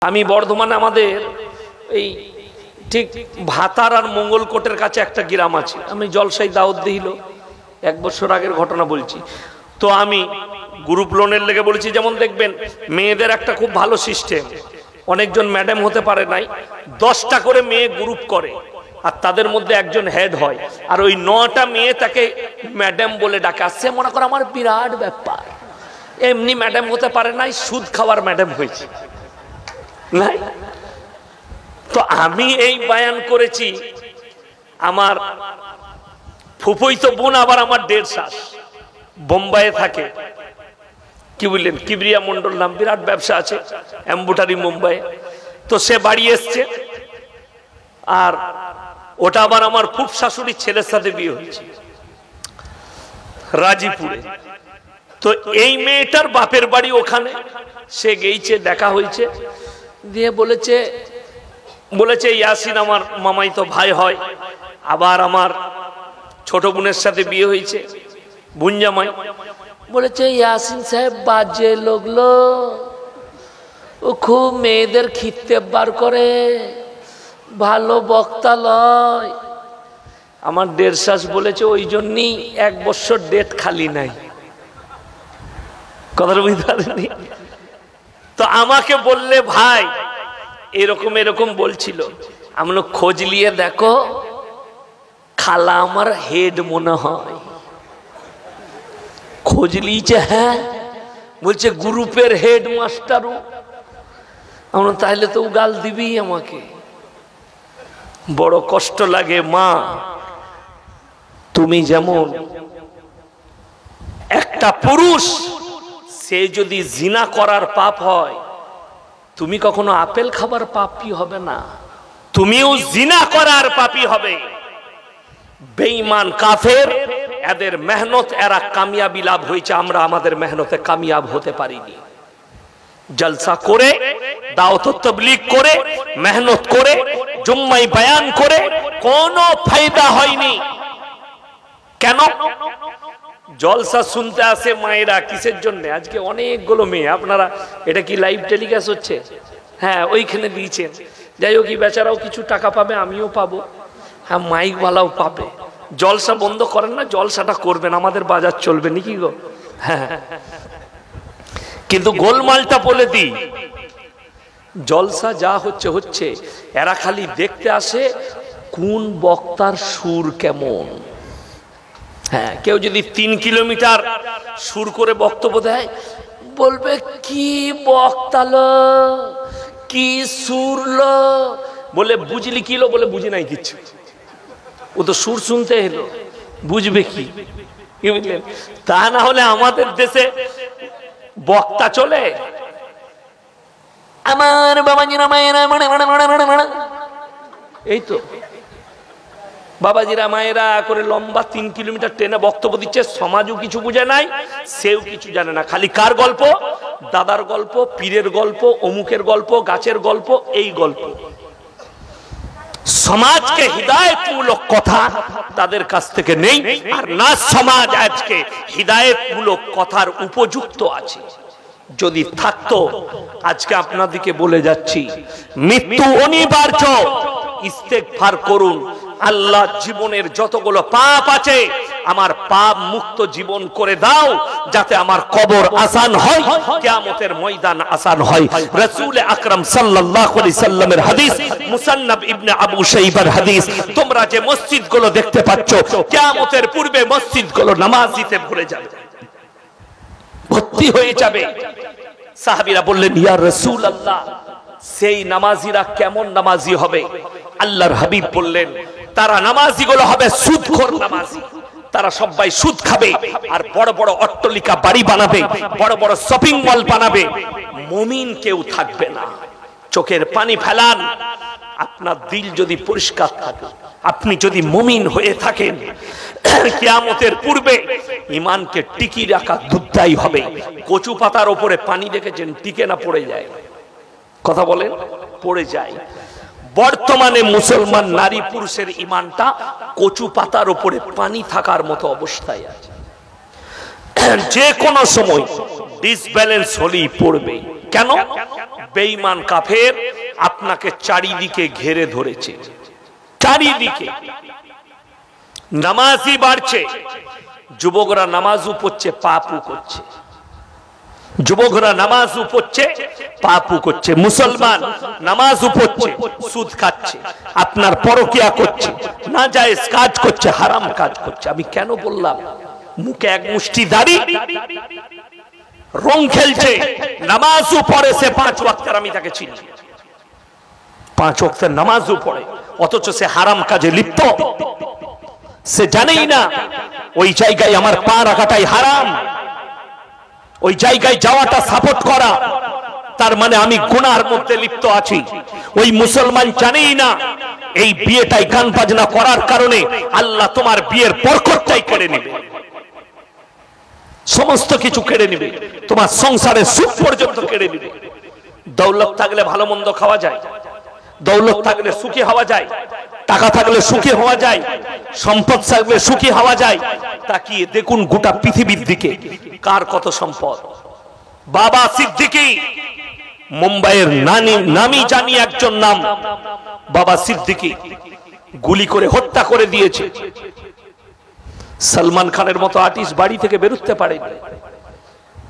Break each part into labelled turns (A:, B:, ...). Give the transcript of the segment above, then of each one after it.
A: আমি বর্ধমানে আমাদের এই ঠিক ভাতার আর মঙ্গলকোটের কাছে একটা গ্রাম আছে। আমি জলসাই দাওয়াত দিল 1 বছর আগের ঘটনা বলছি। তো আমি গ্রুপ লোনের লেগে বলেছি, যেমন দেখবেন মেয়েদের একটা খুব ভালো সিস্টেম, অনেকজন ম্যাডাম হতে পারে নাই, 10টা করে মেয়ে গ্রুপ করে আর তাদের মধ্যে একজন হেড হয়, আর ওই 9টা মেয়ে তাকে ম্যাডাম বলে ডাকে। আসছে মনে করো আমার বিরাট ব্যাপার, এমনি ম্যাডাম হতে পারে নাই, সুদ খাওয়ার ম্যাডাম হয়েছে নাই। তো আমি এই বয়ান করেছি, আমার ফুফুই তো বোন, আবার আমার 1.5 শাস বোম্বাইয়ে থাকে, কি বললেন কিবরিয়া মন্ডল নাম, বিরাট ব্যবসা আছে এম্বুটারি মুম্বাইয়ে। তো সে বাড়ি এসছে, আর ওটা আবার আমার ফুফ শাশুড়ির ছেলের সাথে বিয়ে হয়েছে রাজীপুরে। তো এই মেয়েটার বাপের বাড়ি ওখানে, সে গেইছে, দেখা হয়েছে, দিয়ে বলেছে ইয়াসিন আমার মামাই তো ভাই হয়, আবার আমার ছোট বোনের সাথে বিয়ে হয়েছে বুনজামাই। বলেছে ইয়াসিন সাহেব বাজে লোকলো, ও খুব মেয়েদের খিত্তে বার করে, ভালো বক্তা লয়। আমার 1.5 শাস বলেছে ওই জন্যই 1 বছর ডেট খালি নাই। কথাটা বুঝতে পারেনি? তো আমাকে বললে ভাই এরকম এরকম বলছিল, আমি খোঁজ নিয়ে দেখো, খালা আমার হেড মনে হয়। খোঁজ লিয়েছে, হ্যাঁ, বলছে গ্রুপের হেড মাস্টারও। আমরা তাহলে তো গাল দিবি আমাকে। বড় কষ্ট লাগে মা, তুমি যেমন একটা পুরুষ, সে যদি জিনা করার পাপ হয়, তুমি কখনো আপেল খাবার পাপী হবে না, তুমিও জিনা করার পাপী হবে। বেঈমান কাফের, এদের মেহনত, এরা কামিয়াবি লাভ হয়েছে, আমরা আমাদের মেহনতে কামিয়াব হতে পারিনি। জলসা করে, দাওয়াত ও তাবলীগ করে, মেহনত করে, জুম্মায় বয়ান করে কোনো ফায়দা হয়নি। কেন? জলসা শুনতে আসে মায়েরা কিসের জন্য? আজকে অনেকগুলো মেয়ে, আপনারা এটা কি লাইভ টেলিকাস্ট হচ্ছে? হ্যাঁ, ওইখানে দিয়েছেন। যাই হোক, বেচারাও কিছু টাকা পাবে, আমিও পাবো, হ্যাঁ মাইকওয়ালাও পাবে। জলসা বন্ধ করেন না, জলসাটা করবেন, আমাদের বাজার চলবে নাকি গো? হ্যাঁ, কিন্তু গোলমালটা বলে দিই, জলসা যা হচ্ছে হচ্ছে, এরা খালি দেখতে আসে কোন বক্তার সুর কেমন। হ্যাঁ, কেউ যদি 3 কিলোমিটার সুর করে বক্তব্য দেয়, বলবে কি বক্তালো, কি সুরলো, বলে বুঝলি কিলো, বলে বুঝি নাই কিচ্ছু, ও তো সুর শুনতে এলো, বুঝবে কি? বুঝলেন? তা না হলে আমাদের দেশে বক্তা চলে, আমার বাবাজিরা মায়েরা, এই তো বাবাজিরা মায়েরা করে লম্বা 3 কিলোমিটার ট্রেনে বক্তব্য দিচ্ছে, সমাজও কিছু বুঝে নাই, সেও কিছু জানে না, খালি কার গল্প? দাদার গল্প, পীরের গল্প, অমুকের গল্প, গাছের গল্প, এই গল্প। সমাজকে হিদায়াতমূলক কথা তাদের কাছ থেকে নেই, আর না সমাজ আজকে হিদায়াতমূলক কথার উপযুক্ত আছে। যদি থাকতো, আজকে আপনাদেরকে বলে যাচ্ছি, মৃত্যু অনিবার্য, ইস্তেগফার করুন। আল্লাহ জীবনের যতগুলো পাপ আছে, আমার পাপ মুক্ত জীবন করে দাও, যাতে আমার কবর আসান হয়, কিয়ামতের ময়দান আসান হয়। রাসূল আকরাম সাল্লাল্লাহু আলাইহি সাল্লামের হাদিস, মুসান্নাফ ইবনে আবু শাইবার হাদিস, তোমরা যে মসজিদগুলো দেখতে পাচ্ছ, কিয়ামতের পূর্বে মসজিদগুলো নামাজিতে ভরে যাবে, ভর্তি হয়ে যাবে। সাহাবীরা বললেন, ইয়া রাসূলুল্লাহ, সেই নামাজিরা কেমন নামাজি হবে? আল্লাহর হাবিব বললেন, তারা নামাজিগুলো হবে সুদখোর নামাজি, তারা সবাই সুদ খাবে, আর বড় বড় অট্টালিকা বাড়ি বানাবে, বড় বড় শপিং মল বানাবে, মুমিন কেউ থাকবে না। চোখের পানি ফেলান, আপনার দিল যদি পরিষ্কার থাকে, আপনি যদি মুমিন হয়ে থাকেন, কিয়ামতের পূর্বে ঈমানকে টিকিয়ে রাখা দুঃদায়ী হবে। কচু পাতার উপরে পানি দেখেছেন, টিকে না পড়ে যায়? কথা বলেন, পড়ে যায়। বর্তমানে মুসলমান নারী পুরুষের ঈমানটা কচু পাতার উপরে পানি থাকার মতো অবস্থায় আছে, যে কোনো সময় ডিসব্যালেন্স হলেই পড়বে। কেন? বেঈমান কাফের আপনাকে চারিদিকে ঘেরে ধরেছে, চারিদিকে। নামাজই বাড়ছে, যুবকরা নামাজও পড়ছে, পাপও করছে। যুবকরা নামাজও পড়ছে, পাপও করছে। মুসলমান নামাজও পড়ছে, সুদ খাচ্ছে, আপনার পরকিয়া করছে, নাজায়েজ কাজ করছে, হারাম কাজ করছে। আমি কেন বললাম? মুখে এক মুষ্টি দাড়ি, রং খেলছে, নামাজও পড়ে, সে 5 ওয়াক্তের, আমি তাকে চিনি, 5 ওয়াক্তের নামাজও পড়ে, অথচ সে হারাম কাজে লিপ্ত। সে জানেই না ওই জায়গায় আমার পা রাখাটাই হারাম, ওই জায়গায় যাওয়াটা সাপোর্ট করা তার মানে আমি গুনার মধ্যে লিপ্ত আছি। ওই মুসলমান জানেই না এই বিয়েটাই গান বাজনা করার কারণে আল্লাহ তোমার বিয়ের বরকতটাই কেড়ে নেবে, সমস্ত কিছু কেড়ে নেবে, তোমার সংসারের সুখ পর্যন্ত কেড়ে নেবে। দৌলত থাকলে ভালো মন্দ খাওয়া যায়, দৌলত থাকলে সুখী হওয়া যায়, টাকা থাকলে সুখী হওয়া যায়, সম্পদ থাকলে সুখী হওয়া যায়। তাকিয়ে দেখুন গোটা পৃথিবীর দিকে কার কত সম্পদ। বাবা সিদ্দিকী, মুম্বাইয়ের নামি জানি একজন নাম, বাবা সিদ্দিকী গুলি করে হত্যা করে দিয়েছে। সলমান খানের মতো আর্টিস্ট বাড়ি থেকে বেরোতে পারেনি,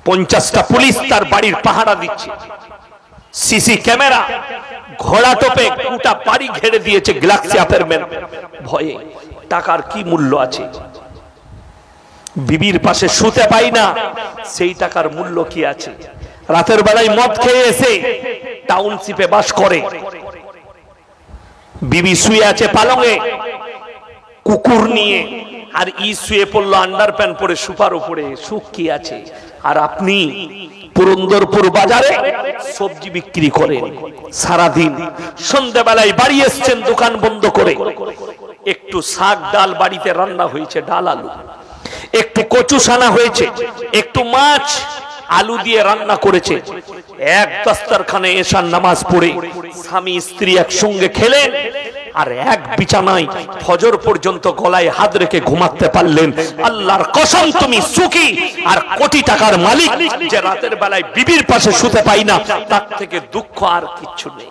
A: 50টা পুলিশ তার বাড়ির পাহারা দিচ্ছে, সিসি ক্যামেরা, ঘোড়া টোপে গোটা বাড়ি ঘেরে দিয়েছে গ্যালাক্সি অ্যাপার্টমেন্ট ভয়ে। টাকার কি মূল্য আছে? বিবির পাশে শুতে পাই না, সেই টাকার মূল্য কি আছে? রাতের বেলায় মদ খেয়ে এসে টাউনশিপে বাস করে, বিবি শুয়ে আছে পালঙে কুকুর নিয়ে, আর ই শুয়ে পড়লো আন্ডারপ্যান্ট পরে সুপার উপরে। সুখ কি আছে? আর আপনি পুরন্দরপুর বাজারে সবজি বিক্রি করেন সারাদিন, সন্ধ্যাবেলায় বাড়ি এসছেন দোকান বন্ধ করে, একটু শাক ডাল বাড়িতে রান্না হয়েছে, ডাল আলু, একটু কচু সানা হয়েছে, একটু মাছ আলু দিয়ে রান্না করেছে, এক দস্তরখানে এশার নামাজ পড়ে স্বামী স্ত্রী একসঙ্গে খেলেন, আর এক বিছানায় ফজর পর্যন্ত গলায় হাত রেখে ঘুমাতে পারলেন। আল্লাহর কসম তুমি সুখী। আর কোটি টাকার মালিক যে রাতের বেলায় বিবির পাশে শুতে পাই না, তার থেকে দুঃখ আর কিচ্ছু নেই।